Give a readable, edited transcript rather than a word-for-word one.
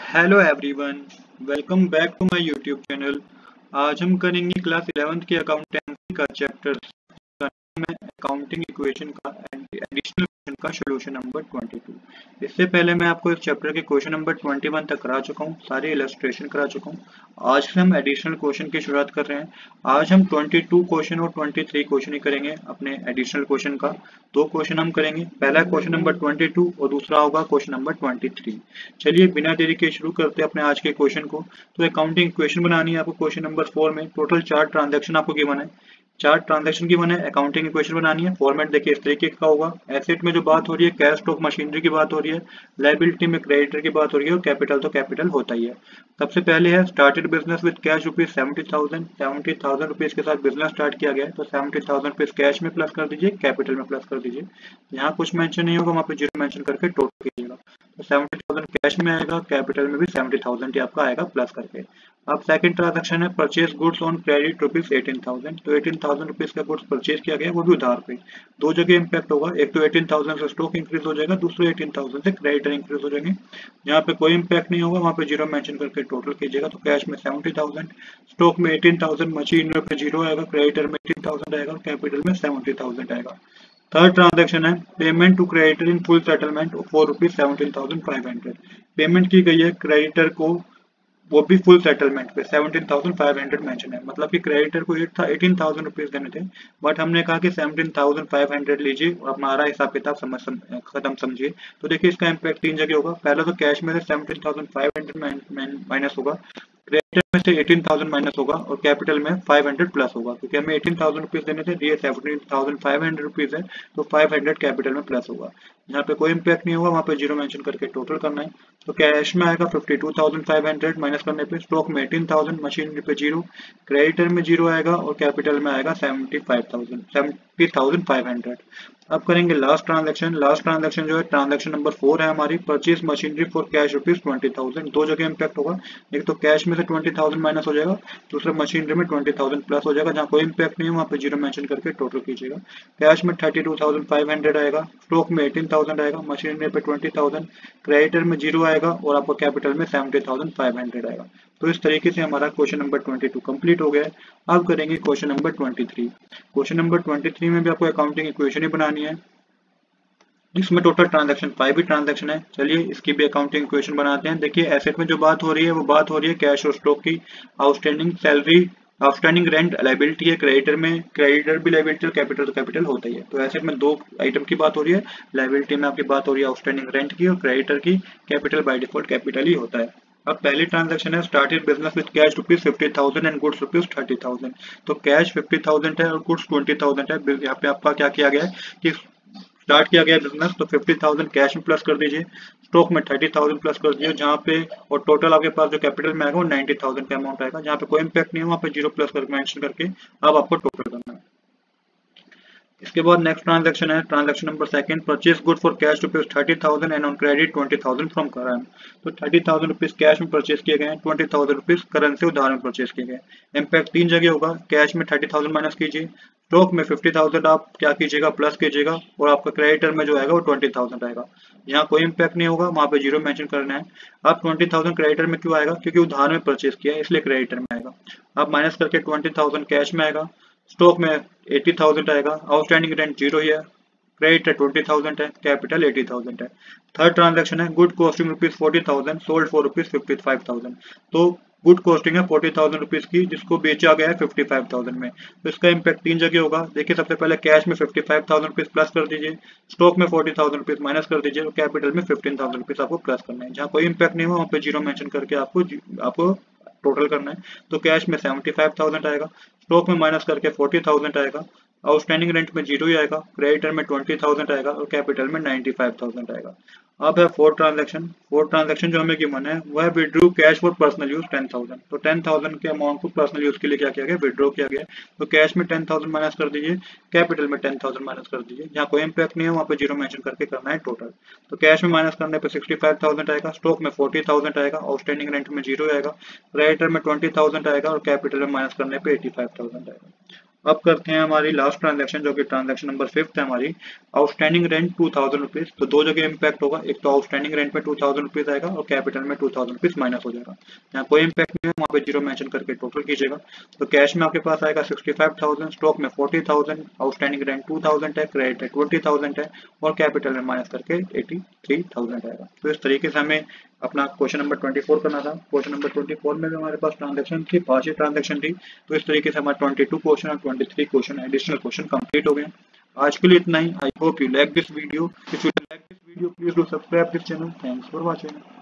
Hello everyone, welcome back to my YouTube channel. आज हम करेंगे क्लास 11th की अकाउंटेंसी का चैप्टर में अकाउंटिंग इक्वेशन का एडिशनल क्वेश्चन का सॉल्यूशन नंबर 22। इससे पहले मैं आपको इस चैप्टर के क्वेश्चन नंबर 21 तक करा चुका हूँ, सारे इलस्ट्रेशन करा चुका हूँ। आज से हम एडिशनल क्वेश्चन की शुरुआत कर रहे हैं। आज हम 22 क्वेश्चन और 23 क्वेश्चन ही करेंगे अपने एडिशनल क्वेश्चन का। दो क्वेश्चन हम करेंगे, पहला क्वेश्चन नंबर 22 और दूसरा होगा क्वेश्चन नंबर 23। चलिए बिना देरी के शुरू करते हैं अपने आज के क्वेश्चन को। तो अकाउंटिंग इक्वेशन बनानी है आपको क्वेश्चन नंबर 4 में। टोटल 4 ट्रांजैक्शन आपको गिवन है, 4 ट्रांजैक्शन की बने अकाउंटिंग इक्वेशन बनानी है। फॉर्मेट देखिए इस तरीके का होगा। एसेट में जो बात हो रही है कैश स्टॉक मशीनरी की बात हो रही है, लायबिलिटी में क्रेडिटर की बात हो रही है और कैपिटल तो कैपिटल होता ही है। सबसे पहले है started business with cash rupees 70,000 rupees के साथ बिजनेस स्टार्ट किया गया है, तो 70,000 रुपीज कैश में प्लस कर दीजिए, कैपिटल में प्लस कर दीजिए। यहाँ कुछ मेंशन नहीं होगा वहाँ पे जीरो मेंशन करके टोटल कीजिएगा। तो 70,000 कैश में आएगा, कैपिटल में भी 70,000 ही आपका आएगा प्लस करके। अब सेकंड ट्रांजैक्शन है purchase goods on credit rupees 18,000, तो 18,000 रुपीज का गुड्स परचेज किया गया, वो भी उधार पे। दो जगह इंपैक्ट होगा, एक तो 18,000 से स्टॉक इंक्रीज हो जाएगा, दूसरे 18,000 से क्रेडिटर इंक्रीज हो जाएंगे। जहाँ पे कोई इंपैक्ट नहीं होगा वहाँ पे जीरो मेंशन करके टोटल कीजिएगा। तो कैश में 70,000, स्टॉक में 18,000, मशीनरी पे जीरो आएगा, क्रेडिटर में 18,000 आएगा, कैपिटल में 70,000 आएगा। थर्ड ट्रांजैक्शन है payment to creditor in full settlement for rupees 17,500। Payment की गई है क्रेडिटर को, वो भी फुल सेटलमेंट पे 17,500 मेंशन है। मतलब कि क्रेडिटर को 18,000 रुपीज देने थे, बट हमने कहा कि 17,500 लीजिए और हमारा हिसाब किताब खत्म समझिए। तो देखिए इसका इम्पैक्ट तीन जगह होगा। पहला तो कैश में से 17,500 माइनस होगा, क्रेडिटर में से 18,000 माइनस होगा और कैपिटल में 500 प्लस होगा, क्योंकि हमें 18,000 रुपीज देने थे, ये 17,500 रुपीज है, तो 500 कैपिटल में प्लस होगा। यहाँ पे कोई इम्पैक्ट नहीं होगा, वहाँ पे जीरो मेंशन करके टोटल करना है। तो कैश में आएगा 52,500 माइनस करने पे, स्टॉक में 18,000, मशीनरी पे जीरो, क्रेडिटर में जीरो आएगा और कैपिटल में आएगा 70,500। अब करेंगे लास्ट ट्रांजैक्शन। लास्ट ट्रांजैक्शन जो है ट्रांजैक्शन नंबर 4 है हमारी, purchase machinery for cash rupees 20,000। दो जगह इम्पैक्ट होगा, एक तो कैश में से 20,000 माइनस हो जाएगा, दूसरा मशीनरी में 20,000 प्लस हो जाएगा। जहाँ कोई इम्पैक्ट नहीं है वहाँ पे जीरो मेंशन करके टोटल कीजिएगा। कैश में 32,500 आएगा, स्टॉक में 18,000 आएगा, मशीनरी पे 20,000, क्रेडिटर में जीरो आएगा और आपको कैपिटल में 70,500 आएगा। तो इस तरीके से हमारा क्वेश्चन नंबर 22 कंप्लीट हो गया है। अब करेंगे क्वेश्चन नंबर 23। क्वेश्चन नंबर 23 में भी आपको अकाउंटिंग इक्वेशन ही बनानी है। इसमें टोटल ट्रांजैक्शन 5 ही ट्रांजैक्शन है। चलिए इसकी भी अकाउंटिंग इक्वेशन बनाते हैं। देखिए एसेट में जो बात हो रही है वो बात हो रही है कैश और स्टॉक की। Outstanding salary, outstanding rent liability है, क्रेडिटर में क्रेडिटर भी लायबिलिटी और कैपिटल तो कैपिटल होता ही है। तो एसेट में दो आइटम की बात हो रही है, लायबिलिटी में आपकी बात हो रही है आउटस्टैंडिंग रेंट की और क्रेडिटर की कैपिटल बाय डिफॉल्ट कैपिटल ही होता है। अब पहली ट्रांजैक्शन है started business with cash rupees 50,000 and goods rupees 30,000। तो कैश 50,000 है और गुड्स 20,000 है। यहाँ पे आपका क्या किया गया है कि स्टार्ट किया गया बिजनेस, तो 50,000 कैश में प्लस कर दीजिए, स्टॉक में 30,000 प्लस कर दीजिए, जहाँ पे और टोटल आपके पास जो कैपिटल में आएगा वो 90,000 का अमाउंट आएगा। जहाँ पे कोई इम्पैक्ट नहीं है वहाँ पे जीरो प्लस कर मेंशन करके अब आपको टोटल करना है। इसके बाद नेक्स्ट ट्रांजैक्शन है transaction number second, purchase good for cash rupees 30,000 and on credit 20,000 from current. तो 30,000 रुपीज कैश में परचेज किए गए हैं, 20,000 रुपीज करंट से उधार में परचेज किए गए। इम्पैक्ट तीन जगह होगा, कैश में 30,000 माइनस कीजिए, स्टॉक में 50,000 आप क्या कीजिएगा प्लस कीजिएगा और आपका क्रेडिटर में जो आएगा वो 20,000 आएगा। यहाँ कोई इम्पैक्ट नहीं होगा, वहाँ पे जीरो मेंशन करना है। अब 20,000 क्रेडिटर में क्यों आएगा, क्योंकि उधार में परचेज किया है इसलिए क्रेडिटर में आएगा। अब माइनस करके 20,000 कैश में आएगा, स्टॉक में 80,000 आएगा, आउटस्टैंडिंग रेंट जीरो ही है, क्रेडिट है 20,000 है, कैपिटल 80,000 है। थर्ड ट्रांजैक्शन है good costing rupees 40,000 sold for rupees 55,000। तो गुड कॉस्टिंग है 40,000 रुपीज की, जिसको बेचा गया है 55,000 में। तो इसका इम्पैक्ट तीन जगह होगा। देखिए सबसे पहले कैश में 55,000 रुपीज प्लस कर दीजिए, स्टॉक में 40,000 रुपीज माइनस कर दीजिए और कैपिटल में 15,000 रुपीज आपको प्लस करना है। जहाँ कोई इम्पैक्ट नहीं हुआ वहाँ पे जीरो मेंशन करके आपको टोटल करना है। तो कैश में 75,000 आएगा, स्टॉक में माइनस करके 40,000 आएगा, आउटस्टैंडिंग रेंट में जीरो ही आएगा, क्रेडिटर में 20,000 आएगा और कैपिटल में 95,000 आएगा। अब है फोर्थ ट्रांजैक्शन। फोर्थ ट्रांजैक्शन जो हमें गिवन है वह withdrew cash for personal use 10,000। तो 10,000 के अमाउंट को पर्सनल यूज के लिए क्या किया गया, विड्रॉ किया गया। तो कैश में 10,000 माइनस कर दीजिए, कैपिटल में 10,000 माइनस कर दीजिए। जहाँ कोई इम्पैक्ट नहीं है वहाँ पे जीरो मेंशन करके करना है टोटल। तो कैश में माइनस करने पे 65,000 आएगा, स्टॉक में 40,000 आएगा, आउटस्टैंडिंग रेंट में जीरो आएगा, क्रेडिटर में 20,000 आएगा और कैपिटल में माइनस करने पे 85,000 आएगा। अब करते हैं हमारी लास्ट ट्रांजैक्शन, जो कि ट्रांजैक्शन नंबर 5 है हमारी। Outstanding rent 2000 rupees. तो दो जगह इम्पैक्ट होगा, एक तो आउटस्टैंडिंग रेंट में 2000 रुपीज आएगा और कैपिटल में 2000 रुपीज माइनस हो जाएगा। यहाँ कोई इम्पैक्ट नहीं है, वहाँ पे जीरो मेंशन करके टोटल कीजिएगा। तो कैश में आपके पास आएगा 65,000, स्टॉक में 40,000, आउटस्टैंडिंग रेंट 2000 है, क्रेडिट है 20,000 है और कैपिटल में माइनस करके 83,000 आएगा। तो इस तरीके से हमें अपना क्वेश्चन नंबर 24 करना था। क्वेश्चन नंबर 24 में भी हमारे पास ट्रांजैक्शन थी, 5 ही ट्रांजैक्शन थी। तो इस तरीके से हमारे 22 क्वेश्चन और 23 क्वेश्चन एडिशनल क्वेश्चन कंप्लीट हो गए। आज के लिए इतना ही। I hope you like this video. If you like this video please do subscribe this channel. Thanks for watching.